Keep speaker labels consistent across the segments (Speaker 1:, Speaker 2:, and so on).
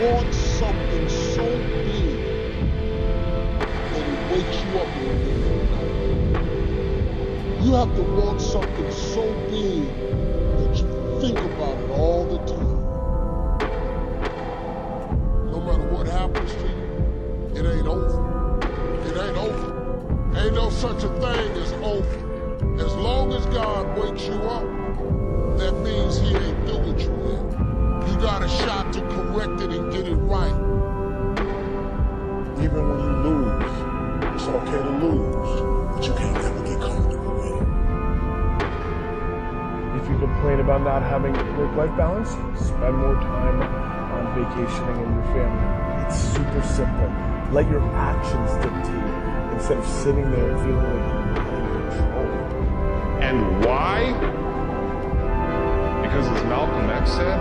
Speaker 1: want something so big that it wakes you up in the middle of the night. You have to want something so big that you think about it all the time. No matter what happens to you, it ain't over. It ain't over. Ain't no such a thing as over. As long as God wakes you up, that means he ain't through with you yet. You got a shot to correct it and get it right.
Speaker 2: Even when you lose, it's okay to lose, but you can't never get comfortable with it.
Speaker 3: If you complain about not having work-life balance, spend more time on vacationing with your family. It's super simple. Let your actions dictate instead of sitting there feeling like you're not in control.
Speaker 4: And why? Because as Malcolm X said,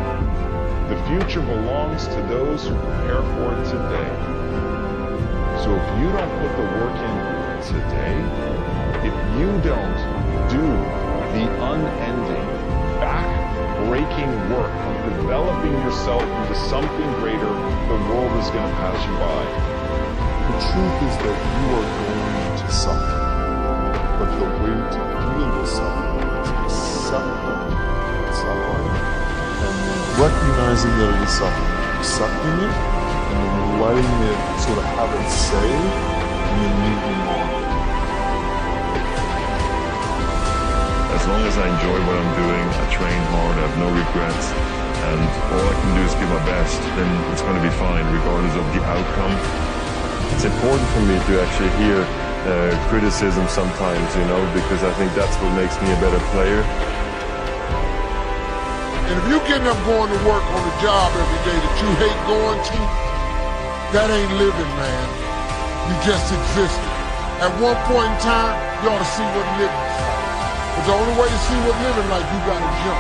Speaker 4: the future belongs to those who prepare for it today. So if you don't put the work in today, if you don't do the unending, back-breaking work of developing yourself into something greater, the world is going to pass you by.
Speaker 2: The truth is that you are going to suffer, but the way to heal yourself is to accept suffering and then recognizing that it is suffering, accepting it, and then letting it sort of have its say, and then moving on.
Speaker 5: As long as I enjoy what I'm doing, I train hard, I have no regrets, and all I can do is give my best, then it's going to be fine, regardless of the outcome. It's important for me to actually hear criticism sometimes, because I think that's what makes me a better player.
Speaker 1: And if you getting up going to work on a job every day that you hate going to, that ain't living, man. You just existed. At one point in time, you ought to see what living is like. But the only way to see what living like, you gotta jump.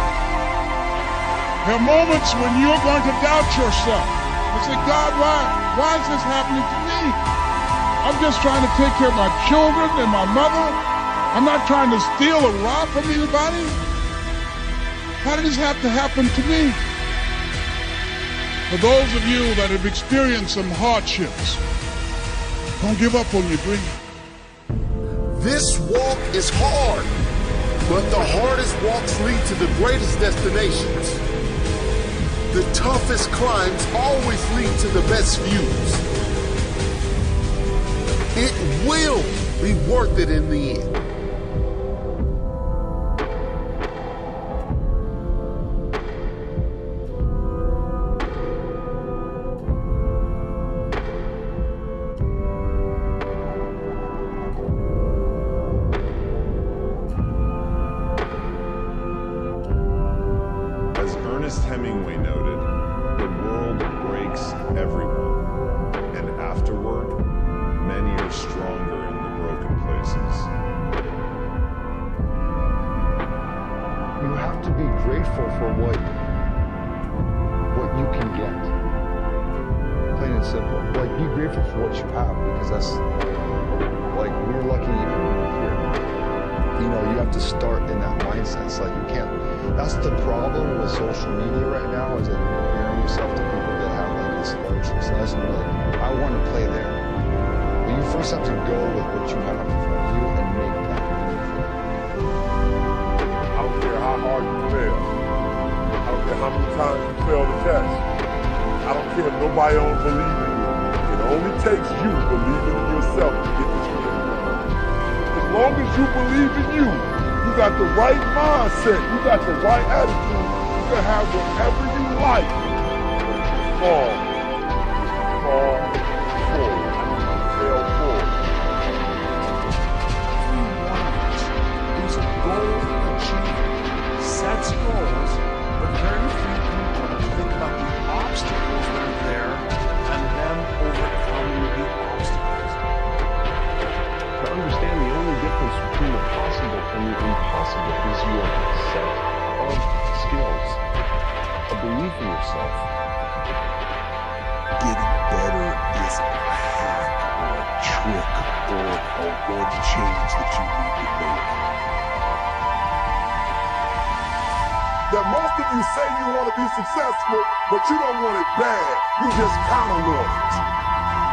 Speaker 1: There are moments when you're going to doubt yourself. You say, God, why is this happening to me? I'm just trying to take care of my children and my mother. I'm not trying to steal or rob from anybody. How did this have to happen to me? For those of you that have experienced some hardships, don't give up on your dream.
Speaker 6: This walk is hard, but the hardest walks lead to the greatest destinations. The toughest climbs always lead to the best views. It will be worth it in the end.
Speaker 4: Hemingway noted, the world breaks everyone, and afterward, many are stronger in the broken places.
Speaker 7: You have to be grateful for what you can get. Plain and simple. Like, be grateful for what you have, because that's, like, we're lucky even when we're here. You have to start in that mindset. It's like you can't. That's the problem with social media right now, is that you're comparing yourself to people that have like this large success, and you're like, I want to play there. But you first have to go with what you have in front of you and make that meaningful.
Speaker 2: I don't care how hard you fail. I don't care how many times you fail the test. I don't care if nobody don't believe in you. It only takes you believing in yourself to get this thing done. As long as you believe in you, you got the right mindset, you got the right attitude, you can have whatever you like. Fall forward, fail forward.
Speaker 3: There's a goal achieved, sets goals, but very few people think about the obstacles that are there and them overcoming the obstacles.
Speaker 4: To understand the only difference between the possible and the impossible is your set of skills, a belief in yourself.
Speaker 2: Getting better is a hack or a trick or a one change that you need to make. that most of you say you want to be successful, but you don't want it bad. You just kind of want it.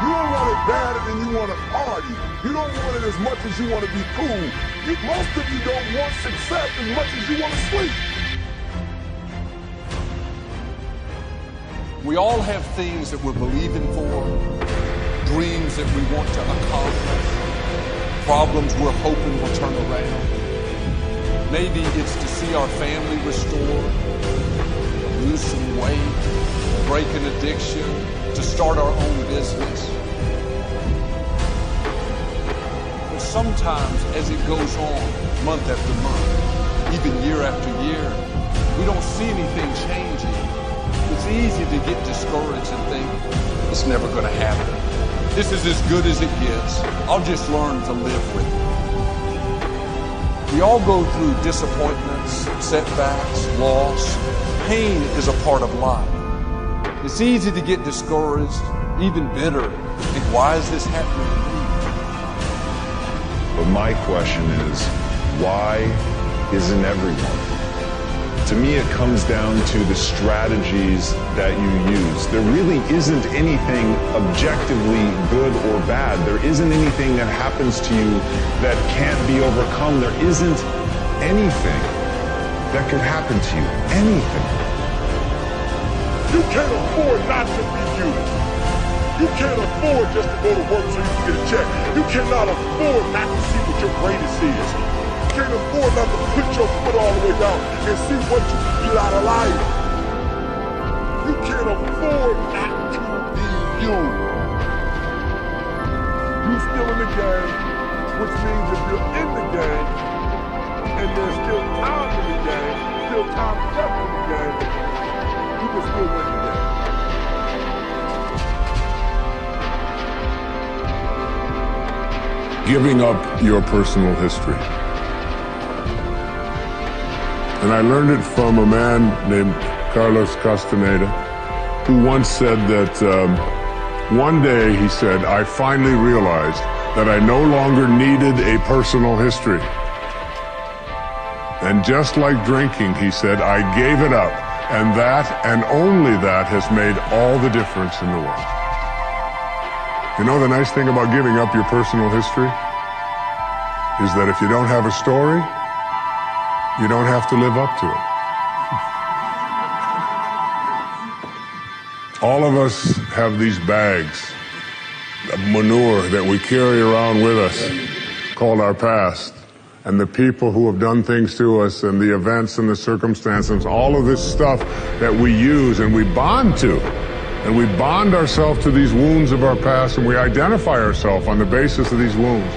Speaker 2: You don't want it bad and then you want to party. You don't want it as much as you want to be cool. Most of you don't want success as much as you want to sleep.
Speaker 8: We all have things that we're believing for, dreams that we want to accomplish, problems we're hoping will turn around. Maybe it's to see our family restored, lose some weight, break an addiction, to start our own business. But sometimes as it goes on, month after month, even year after year, we don't see anything changing. It's easy to get discouraged and think, it's never going to happen. This is as good as it gets. I'll just learn to live with it. We all go through disappointments, setbacks, loss. Pain is a part of life. It's easy to get discouraged, even bitter. Think, why is this happening to me?
Speaker 4: But my question is, why isn't everyone? To me, it comes down to the strategies that you use. There really isn't anything objectively good or bad. There isn't anything that happens to you that can't be overcome. There isn't anything that could happen to you. Anything.
Speaker 2: You can't afford not to be you. You can't afford just to go to work so you can get a check. You cannot afford not to see what your greatest is. You can't afford not to put your foot all the way down and see what you can get out of life. You can't afford not to be you. You're still in the game, which means if you're in the game, and there's still time in the game, still time left in the game, you can still win the game.
Speaker 1: Giving up your personal history. And I learned it from a man named Carlos Castaneda, who once said that one day, he said, I finally realized that I no longer needed a personal history. And just like drinking, he said, I gave it up. And that, and only that, has made all the difference in the world. You know, the nice thing about giving up your personal history is that if you don't have a story, you don't have to live up to it. All of us have these bags of manure that we carry around with us called our past. And the people who have done things to us and the events and the circumstances, all of this stuff that we use and we bond to. And we bond ourselves to these wounds of our past and we identify ourselves on the basis of these wounds.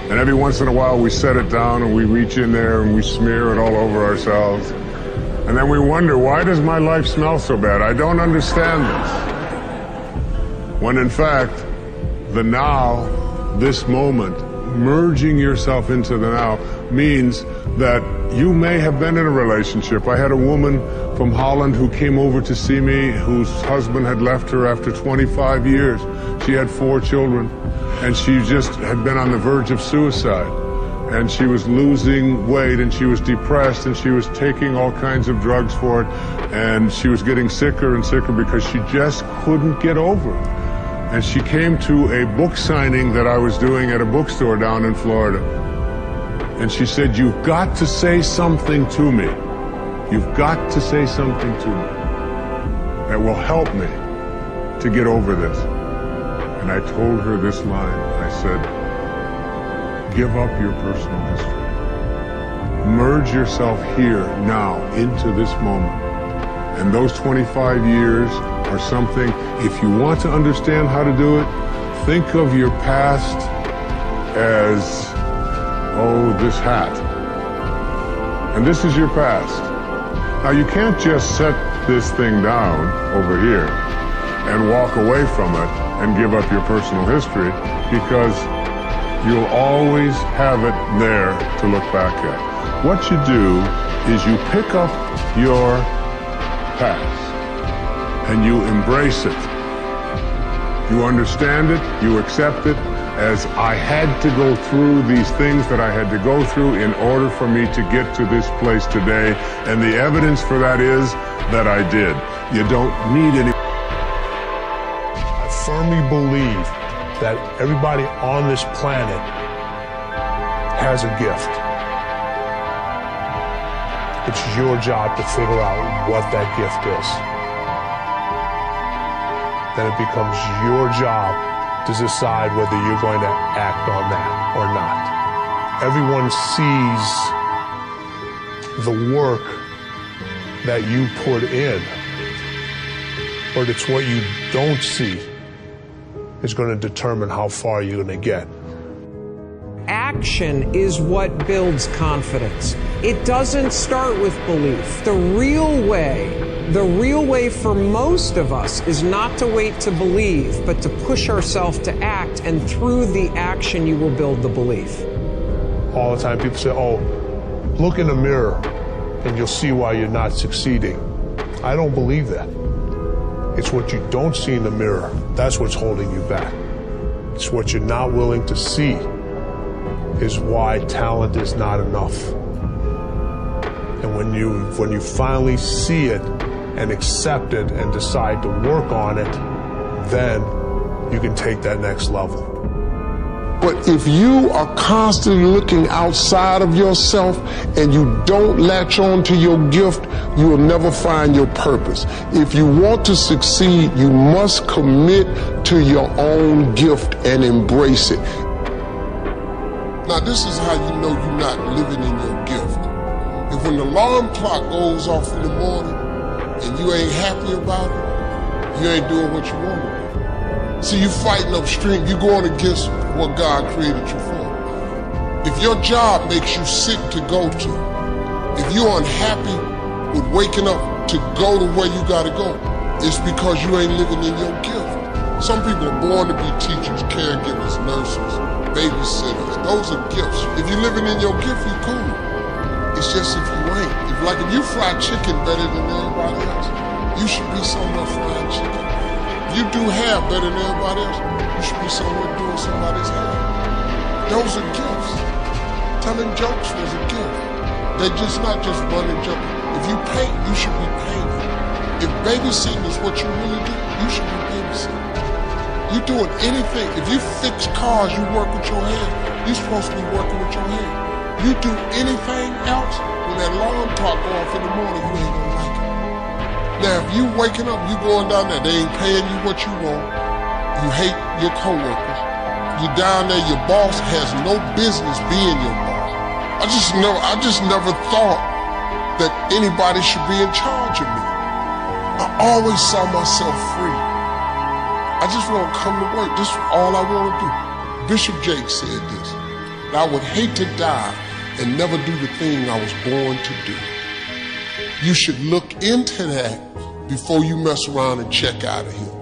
Speaker 1: And every once in a while we set it down and we reach in there and we smear it all over ourselves. And then we wonder, why does my life smell so bad? I don't understand this. When in fact, the now, this moment, merging yourself into the now means that you may have been in a relationship. I had a woman from Holland who came over to see me whose husband had left her after 25 years. She had 4 children and she just had been on the verge of suicide. And she was losing weight and she was depressed and she was taking all kinds of drugs for it. And she was getting sicker and sicker because she just couldn't get over it. And she came to a book signing that I was doing at a bookstore down in Florida. And she said, you've got to say something to me. You've got to say something to me that will help me to get over this. And I told her this line. I said, give up your personal history. Merge yourself here, now, into this moment. And those 25 years are something, if you want to understand how to do it, think of your past as, oh, this hat. And this is your past. Now, you can't just set this thing down over here and walk away from it and give up your personal history, because you'll always have it there to look back at. What you do is you pick up your past and you embrace it. You understand it, you accept it,
Speaker 2: as I had to go through these things that I had to go through in order for me to get to this place today. And the evidence for that is that I did. You don't need any.
Speaker 3: I firmly believe that everybody on this planet has a gift. It's your job to figure out what that gift is. Then it becomes your job to decide whether you're going to act on that or not. Everyone sees the work that you put in, but it's what you don't see is going to determine how far you're going to get.
Speaker 9: Action is what builds confidence. It doesn't start with belief. The real way for most of us is not to wait to believe, but to push ourselves to act, and through the action you will build the belief.
Speaker 3: All the time people say, oh, look in the mirror and you'll see why you're not succeeding. I don't believe that. It's what you don't see in the mirror. That's what's holding you back. It's what you're not willing to see is why talent is not enough. And when you finally see it and accept it and decide to work on it, then you can take that next level.
Speaker 1: But if you are constantly looking outside of yourself and you don't latch on to your gift, you will never find your purpose. If you want to succeed, you must commit to your own gift and embrace it. Now, this is how you know you're not living in your gift. If when the alarm clock goes off in the morning and you ain't happy about it, you ain't doing what you want to do. See, you fighting upstream, you going against what God created you for. If your job makes you sick to go to, if you're unhappy with waking up to go to where you gotta go, it's because you ain't living in your gift. Some people are born to be teachers, caregivers, nurses, babysitters. Those are gifts. If you're living in your gift, you're cool. It's just if you ain't. If you fry chicken better than everybody else, you should be somewhere frying chicken. If you do hair better than everybody else, you should be somewhere doing somebody's hair. Those are gifts. Telling jokes was a gift. They're just not just running jokes. If you paint, you should be painting. If babysitting is what you really do, you should be babysitting. You doing anything. If you fix cars, you work with your hand. You're supposed to be working with your hand. You do anything else, when that alarm clock go off in the morning, you ain't gonna like it. Now, if you waking up, you going down there, they ain't paying you what you want. You hate your coworkers. You down there, your boss has no business being your boss. I just never thought that anybody should be in charge of me. I always saw myself free. I just want to come to work. This is all I want to do. Bishop Jake said this. I would hate to die and never do the thing I was born to do. You should look into that before you mess around and check out of here.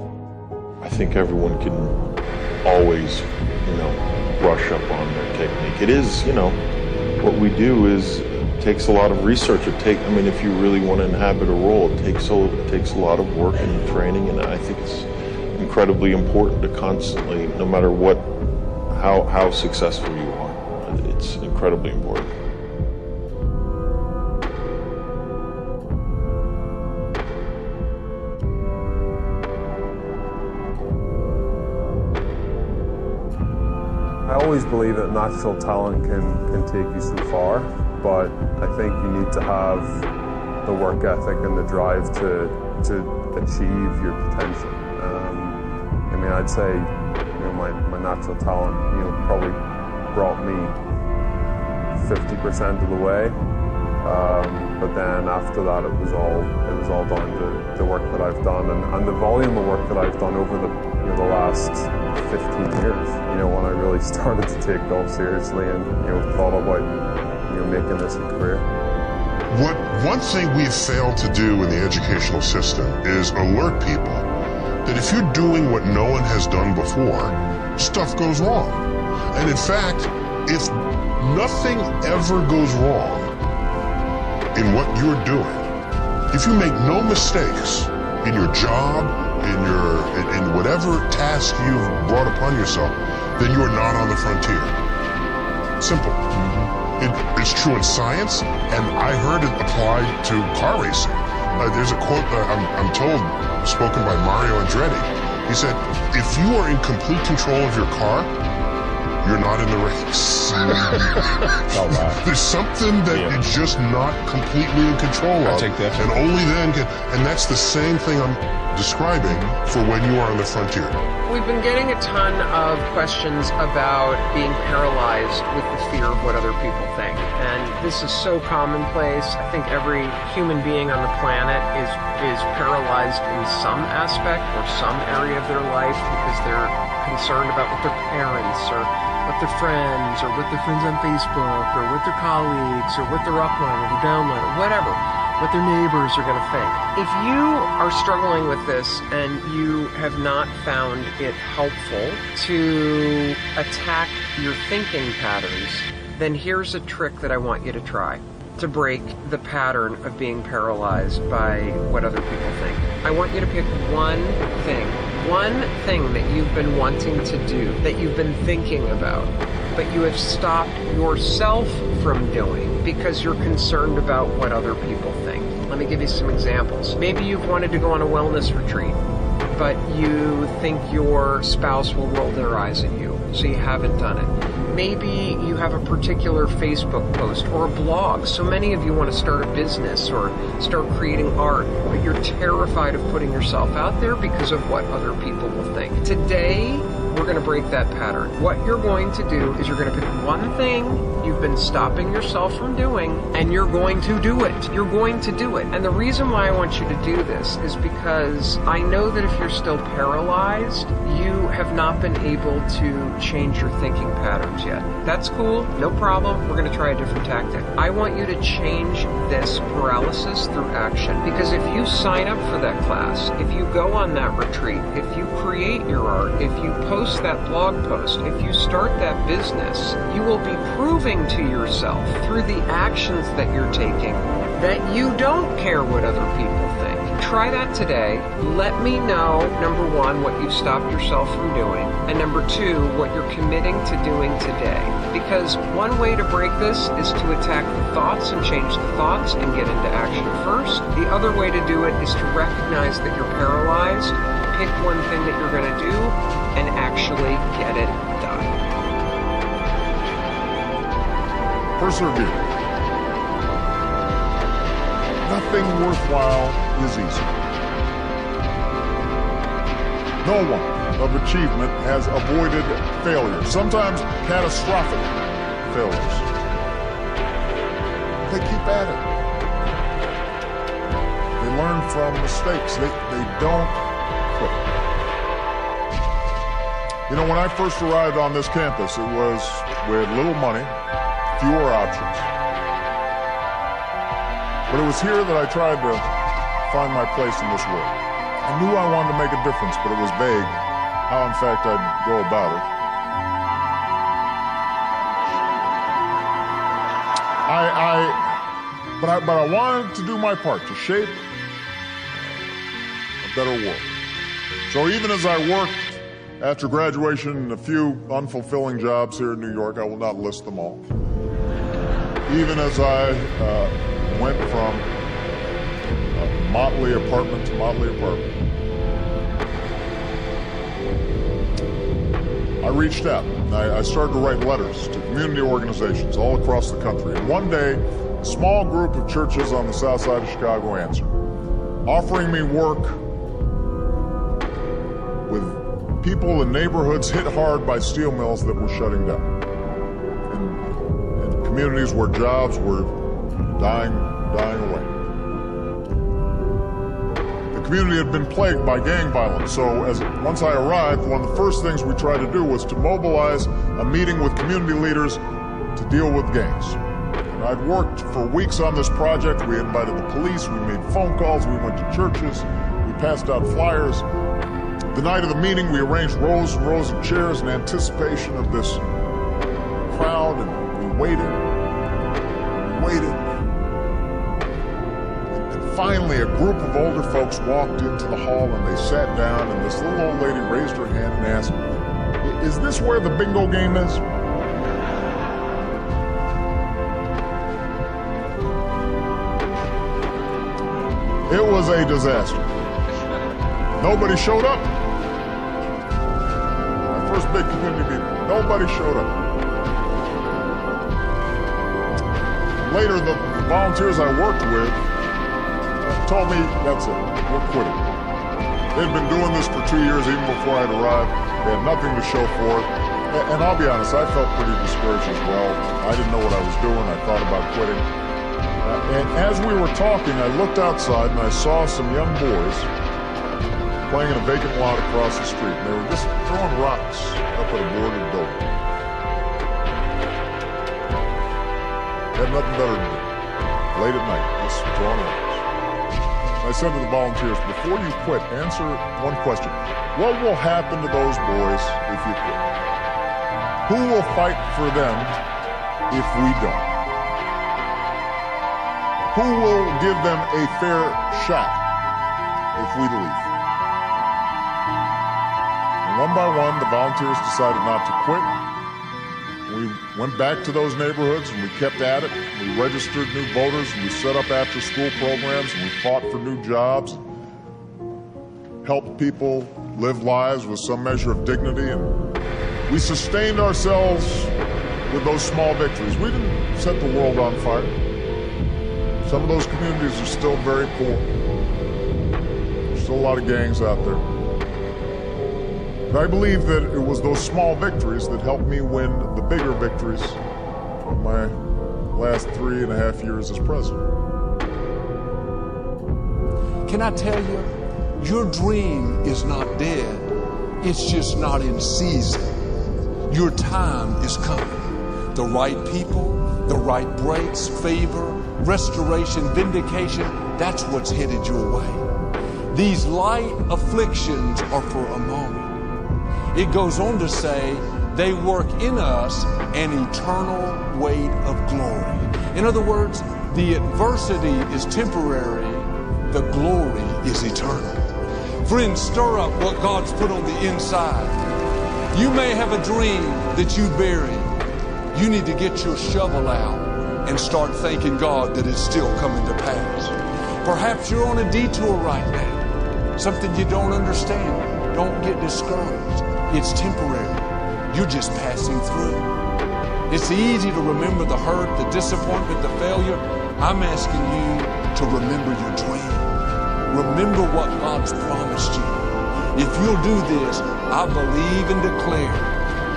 Speaker 5: I think everyone can always, brush up on their technique. It is, what we do is takes a lot of research. If you really want to inhabit a role, it takes a lot of work and training, and I think it's incredibly important to constantly, no matter how successful you are, it's incredibly important.
Speaker 10: I always believe that natural talent can take you so far, but I think you need to have the work ethic and the drive to achieve your potential. I'd say, my natural talent, probably brought me 50% of the way. But then after that, it was all down to the work that I've done and the volume of work that I've done over the last 15 years. When I really started to take golf seriously and thought about making this a career.
Speaker 2: One thing we've failed to do in the educational system is alert people that if you're doing what no one has done before, stuff goes wrong. And in fact, if nothing ever goes wrong in what you're doing, if you make no mistakes in your job
Speaker 11: in whatever task you've brought upon yourself, then you are not on the frontier. Simple. It's true in science, and I heard it applied to car racing. There's a quote that I'm told, spoken by Mario Andretti. He said, if you are in complete control of your car, you're not in the race.
Speaker 12: Oh, wow.
Speaker 11: There's something that you're just not completely in control of.
Speaker 12: I take that.
Speaker 11: And only then can, and that's the same thing I'm describing for when you are on the frontier.
Speaker 9: We've been getting a ton of questions about being paralyzed with the fear of what other people think. And this is so commonplace. I think every human being on the planet is paralyzed in some aspect or some area of their life because they're concerned about what their parents or what their friends or what their friends on Facebook or what their colleagues or what their upline or their downline or whatever, what their neighbors are going to think. If you are struggling with this and you have not found it helpful to attack your thinking patterns, then here's a trick that I want you to try to break the pattern of being paralyzed by what other people think. I want you to pick one thing that you've been wanting to do, that you've been thinking about, but you have stopped yourself from doing because you're concerned about what other people think. Let me give you some examples. Maybe you've wanted to go on a wellness retreat, but you think your spouse will roll their eyes at you, so you haven't done it. Maybe you have a particular Facebook post or a blog. So many of you want to start a business or start creating art, but you're terrified of putting yourself out there because of what other people will think. Today, we're going to break that pattern. What you're going to do is you're going to pick one thing you've been stopping yourself from doing, and you're going to do it. You're going to do it. And the reason why I want you to do this is because I know that if you're still paralyzed, you have not been able to change your thinking patterns yet. That's cool, no problem. We're going to try a different tactic. I want you to change this paralysis through action, because if you sign up for that class, if you go on that retreat, if you create your art, if you post that blog post, if you start that business, you will be proving to yourself through the actions that you're taking that you don't care what other people think. Try that today. Let me know, number one, what you've stopped yourself from doing, and number two, what you're committing to doing today. Because one way to break this is to attack the thoughts and change the thoughts and get into action first. The other way to do it is to recognize that you're paralyzed, pick one thing that you're going to do, and actually get it done.
Speaker 2: Persevere. Nothing worthwhile is easy. No one of achievement has avoided failure, sometimes catastrophic failures. They keep at it. They learn from mistakes. They don't quit. You know, when I first arrived on this campus, we had little money, fewer options. But it was here that I tried to find my place in this world. I knew I wanted to make a difference, but it was vague how, in fact, I'd go about it. But I wanted to do my part to shape a better world. So even as I worked after graduation in a few unfulfilling jobs here in New York, I will not list them all. Even as I went from motley apartment to motley apartment, I reached out. I started to write letters to community organizations all across the country. And one day, a small group of churches on the south side of Chicago answered, offering me work with people in neighborhoods hit hard by steel mills that were shutting down. In communities where jobs were dying away. The community had been plagued by gang violence, so once I arrived, one of the first things we tried to do was to mobilize a meeting with community leaders to deal with gangs. And I'd worked for weeks on this project. We invited the police, we made phone calls, we went to churches, we passed out flyers. The night of the meeting, we arranged rows and rows of chairs in anticipation of this crowd, and we waited. finally, a group of older folks walked into the hall and they sat down, and this little old lady raised her hand and asked, "Is this where the bingo game is?" It was a disaster. Nobody showed up. My first big community meeting, nobody showed up. Later, the volunteers I worked with told me, "That's it, we're quitting." They'd been doing this for 2 years even before I'd arrived. They had nothing to show for it. And I'll be honest, I felt pretty discouraged as well. I didn't know what I was doing. I thought about quitting. And as we were talking, I looked outside and I saw some young boys playing in a vacant lot across the street. And they were just throwing rocks up at a boarded building. Had nothing better to do. Late at night, just throwing rocks. I said to the volunteers, before you quit, answer one question. What will happen to those boys if you quit? Who will fight for them if we don't? Who will give them a fair shot if we leave? And one by one, the volunteers decided not to quit. We went back to those neighborhoods and we kept at it. We registered new voters and we set up after-school programs and we fought for new jobs, helped people live lives with some measure of dignity, and we sustained ourselves with those small victories. We didn't set the world on fire. Some of those communities are still very poor. There's still a lot of gangs out there. But I believe that it was those small victories that helped me win the bigger victories of my last 3.5 years as president.
Speaker 8: Can I tell you, your dream is not dead. It's just not in season. Your time is coming. The right people, the right breaks, favor, restoration, vindication, that's what's headed your way. These light afflictions are for a moment. It goes on to say, they work in us an eternal weight of glory. In other words, the adversity is temporary, the glory is eternal. Friends, stir up what God's put on the inside. You may have a dream that you buried. You need to get your shovel out and start thanking God that it's still coming to pass. Perhaps you're on a detour right now, something you don't understand. Don't get discouraged. It's temporary. You're just passing through. It's easy to remember the hurt, the disappointment, the failure. I'm asking you to remember your dream. Remember what God's promised you. If you'll do this, I believe and declare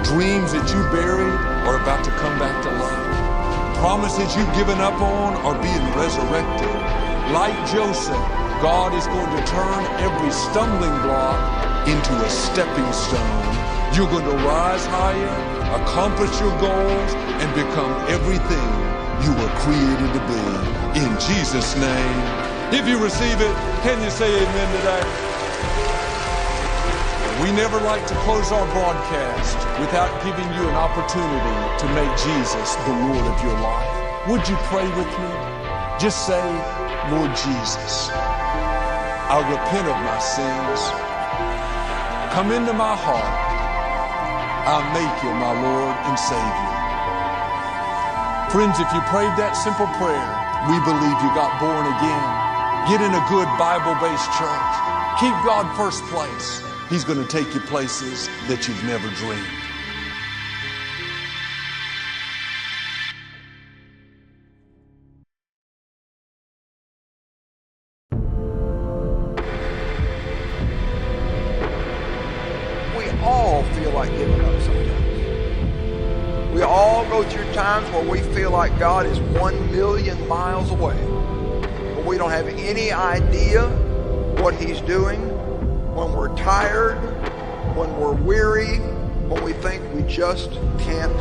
Speaker 8: dreams that you buried are about to come back to life. Promises you've given up on are being resurrected. Like Joseph, God is going to turn every stumbling block into a stepping stone. You're going to rise higher, accomplish your goals, and become everything you were created to be. In Jesus' name. If you receive it, can you say amen today? We never like to close our broadcast without giving you an opportunity to make Jesus the Lord of your life. Would you pray with me? Just say, Lord Jesus, I repent of my sins. Come into my heart. I'll make you my Lord and Savior. Friends, if you prayed that simple prayer, we believe you got born again. Get in a good Bible-based church. Keep God first place. He's going to take you places that you've never dreamed.
Speaker 13: We all feel like giving up sometimes. We all go through times where we feel like God is 1,000,000 miles away. But we don't have any idea what He's doing. When we're tired, when we're weary, when we think we just can't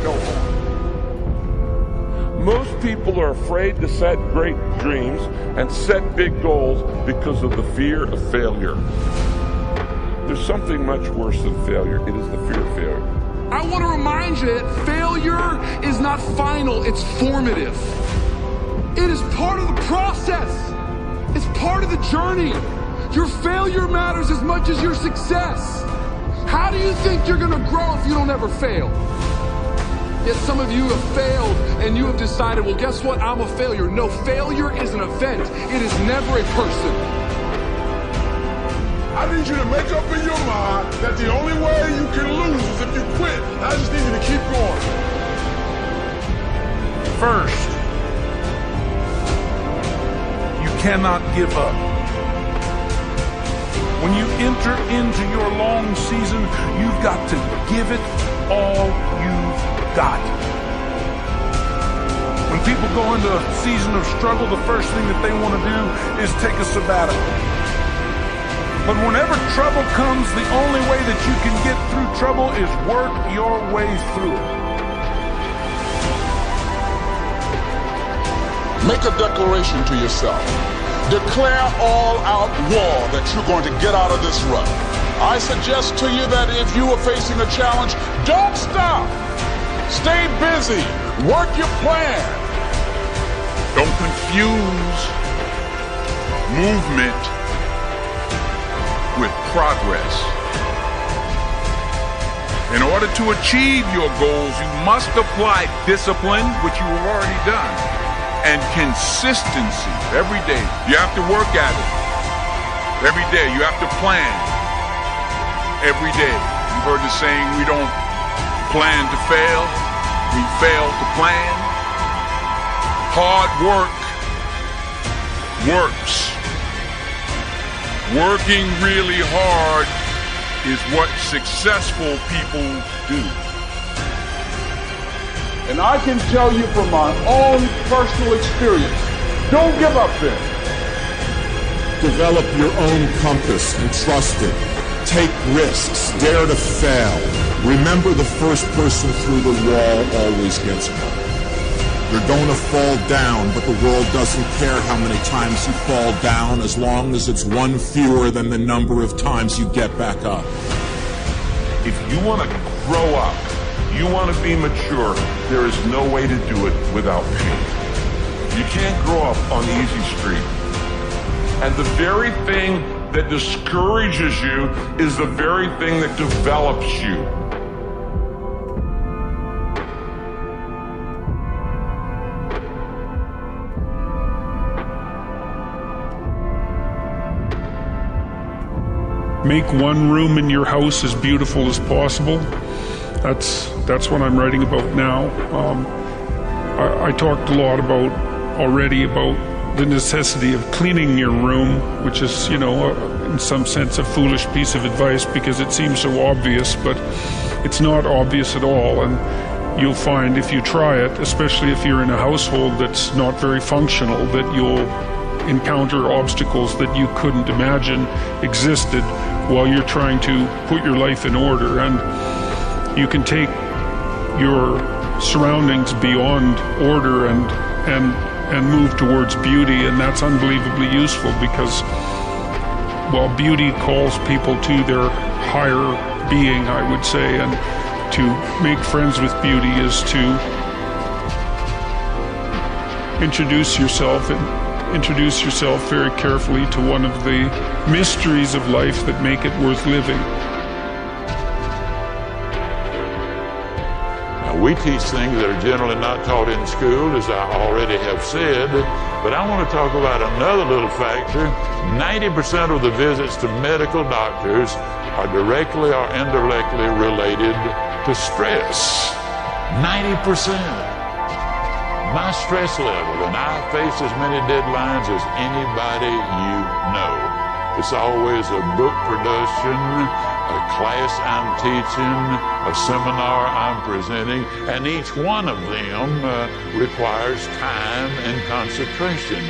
Speaker 13: go on.
Speaker 14: Most people are afraid to set great dreams and set big goals because of the fear of failure. There's something much worse than failure. It is the fear of failure.
Speaker 15: I want to remind you that failure is not final, it's formative. It is part of the process. part of the journey. Your failure matters as much as your success. How do you think you're gonna grow if you don't ever fail? Yet some of you have failed and you have decided, well, guess what? I'm a failure. No, failure is an event. It is never a person.
Speaker 2: I need you to make up in your mind that the only way you can lose is if you quit. I just need you to keep going.
Speaker 16: First, you cannot give up. When you enter into your long season, you've got to give it all you've got. When people go into a season of struggle, the first thing that they want to do is take a sabbatical. But whenever trouble comes, the only way that you can get through trouble is work your way through it.
Speaker 1: Make a declaration to yourself. Declare all-out war that you're going to get out of this rut. I suggest to you that if you are facing a challenge, don't stop. Stay busy. Work your plan.
Speaker 16: Don't confuse movement with progress. In order to achieve your goals, you must apply discipline, which you have already done, and consistency every day. You have to work at it. Every day you have to plan. Every day. You've heard the saying, we don't plan to fail, we fail to plan. Hard work works. Working really hard is what successful people do.
Speaker 2: And I can tell you from my own personal experience, don't give up then.
Speaker 6: Develop your own compass and trust it. Take risks. Dare to fail. Remember, the first person through the wall always gets hurt. You're going to fall down, but the world doesn't care how many times you fall down as long as it's one fewer than the number of times you get back up.
Speaker 16: If you want to grow up, you want to be mature, there is no way to do it without pain. You can't grow up on the easy street. And the very thing that discourages you is the very thing that develops you.
Speaker 17: Make one room in your house as beautiful as possible. That's what I'm writing about now. I talked a lot already about the necessity of cleaning your room, which is, in some sense a foolish piece of advice because it seems so obvious, but it's not obvious at all. And you'll find if you try it, especially if you're in a household that's not very functional, that you'll encounter obstacles that you couldn't imagine existed while you're trying to put your life in order. And you can take your surroundings beyond order and move towards beauty, and that's unbelievably useful because, well, beauty calls people to their higher being, I would say, and to make friends with beauty is to introduce yourself very carefully to one of the mysteries of life that make it worth living.
Speaker 18: We teach things that are generally not taught in school, as I already have said, but I want to talk about another little factor. 90% of the visits to medical doctors are directly or indirectly related to stress. 90%. My stress level, and I face as many deadlines as anybody you know. It's always a book production, a class I'm teaching, a seminar I'm presenting, and each one of them requires time and concentration.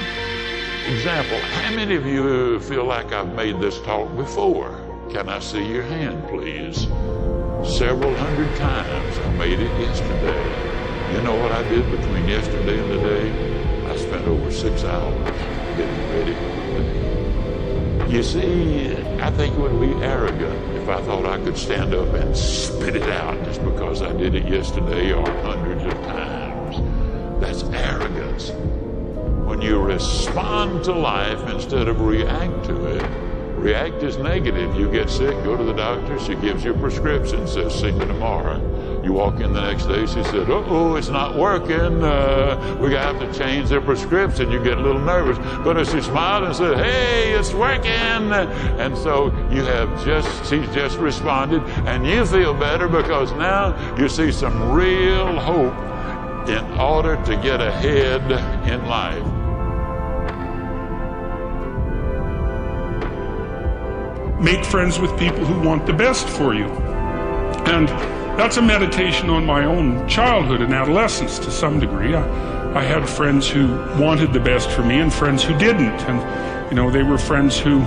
Speaker 18: Example, how many of you feel like I've made this talk before? Can I see your hand, please? Several hundred times. I made it yesterday. You know what I did between yesterday and today? I spent over 6 hours getting ready for the day. You see, I think it would be arrogant if I thought I could stand up and spit it out just because I did it yesterday or hundreds of times. That's arrogance. when you respond to life instead of react to it. React is negative. You get sick, go to the doctor, she gives you a prescription, says, see me tomorrow. You walk in the next day, she said, uh-oh, it's not working. We're going to have to change their prescription. You get a little nervous. But if she smiled and said, hey, it's working. And so she's just responded, and you feel better because now you see some real hope in order to get ahead in life.
Speaker 17: Make friends with people who want the best for you. And that's a meditation on my own childhood and adolescence to some degree. I had friends who wanted the best for me and friends who didn't. And, they were friends who,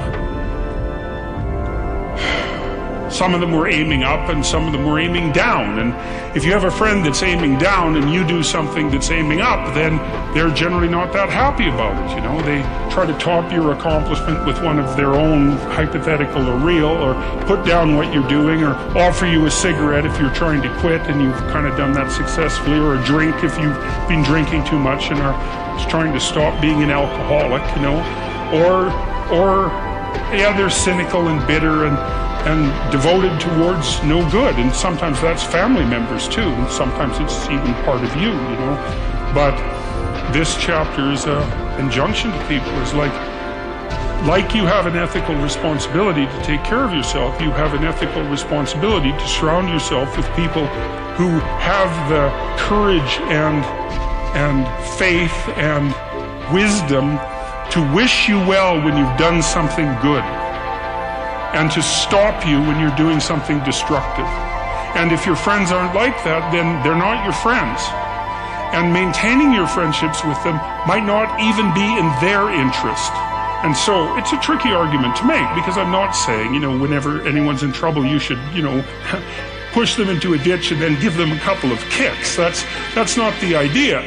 Speaker 17: some of them were aiming up and some of them were aiming down. And if you have a friend that's aiming down and you do something that's aiming up, then they're generally not that happy about it. They try to top your accomplishment with one of their own, hypothetical or real, or put down what you're doing, or offer you a cigarette if you're trying to quit and you've kind of done that successfully, or a drink if you've been drinking too much and are trying to stop being an alcoholic, or they're cynical and bitter and devoted towards no good. And sometimes that's family members too, and sometimes it's even part of you, But this chapter is an injunction to people. Is like you have an ethical responsibility to take care of yourself, you have an ethical responsibility to surround yourself with people who have the courage and faith and wisdom to wish you well when you've done something good, and to stop you when you're doing something destructive. And if your friends aren't like that, then they're not your friends. And maintaining your friendships with them might not even be in their interest. And so it's a tricky argument to make, because I'm not saying, whenever anyone's in trouble, you should, push them into a ditch and then give them a couple of kicks. That's not the idea.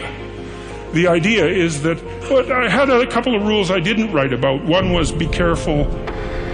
Speaker 17: The idea is that, but I had a couple of rules I didn't write about. One was be careful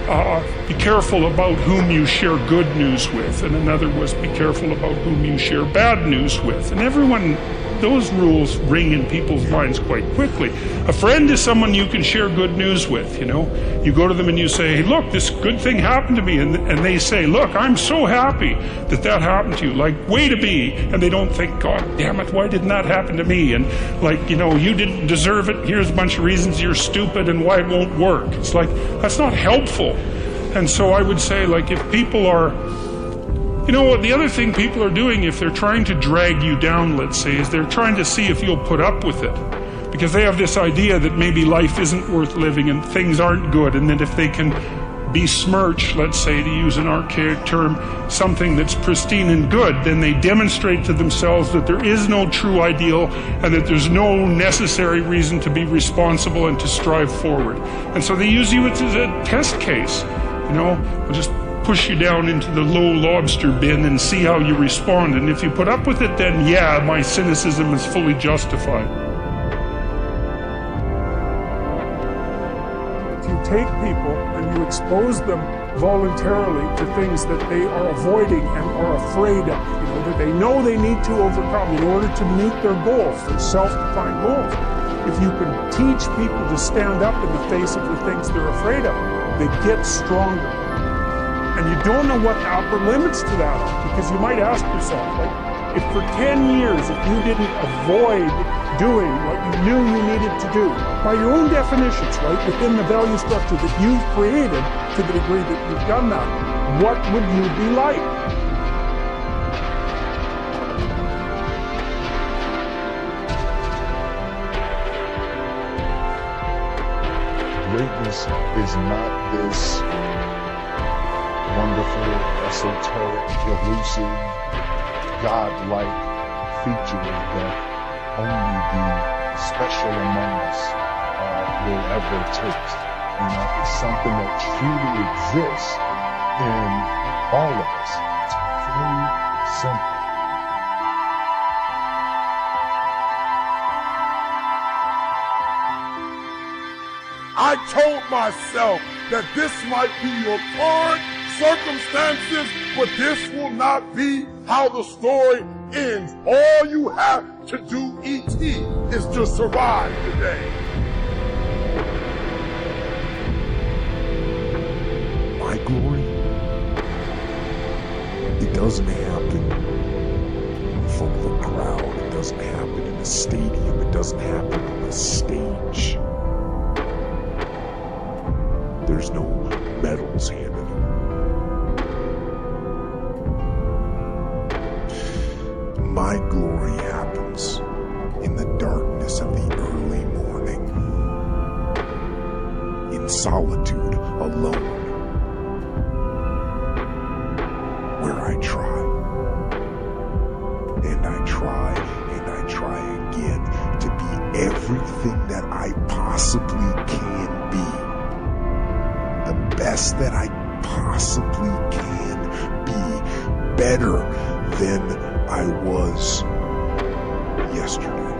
Speaker 17: about whom you share good news with, and another was be careful about whom you share bad news with. And those rules ring in people's minds quite quickly. A friend is someone you can share good news with, You go to them and you say, hey, look, this good thing happened to me. And they say, look, I'm so happy that happened to you. Like, way to be. And they don't think, God damn it, why didn't that happen to me? And you didn't deserve it. Here's a bunch of reasons you're stupid and why it won't work. It's like, that's not helpful. And so I would say, if people are, the other thing people are doing, if they're trying to drag you down, let's say, is they're trying to see if you'll put up with it. Because they have this idea that maybe life isn't worth living and things aren't good, and that if they can besmirch, let's say, to use an archaic term, something that's pristine and good, then they demonstrate to themselves that there is no true ideal and that there's no necessary reason to be responsible and to strive forward. And so they use you as a test case. We'll just push you down into the low lobster bin and see how you respond. And if you put up with it, then yeah, my cynicism is fully justified.
Speaker 19: If you take people and you expose them voluntarily to things that they are avoiding and are afraid of, that they know they need to overcome in order to meet their goals, their self-defined goals. If you can teach people to stand up in the face of the things they're afraid of, they get stronger. And you don't know what the upper limits to that are, because you might ask yourself, if for 10 years, if you didn't avoid doing what you knew you needed to do, by your own definitions, within the value structure that you've created, to the degree that you've done that, what would you be like?
Speaker 7: Greatness is not this wonderful, esoteric, elusive, God-like feature that only the special among us will ever taste. It's something that truly exists in all of us. It's very simple.
Speaker 2: I told myself that this might be your current circumstances, but this will not be how the story ends. All you have to do, E.T., is to survive today.
Speaker 20: doesn't happen in front of a crowd. It doesn't happen in a stadium. It doesn't happen on a stage. There's no medals handed out. My glory happens in the darkness of the early morning, in solitude, alone, where I try, and I try, and I try again to be everything that I possibly can be, the best that I possibly can be, better than I was yesterday.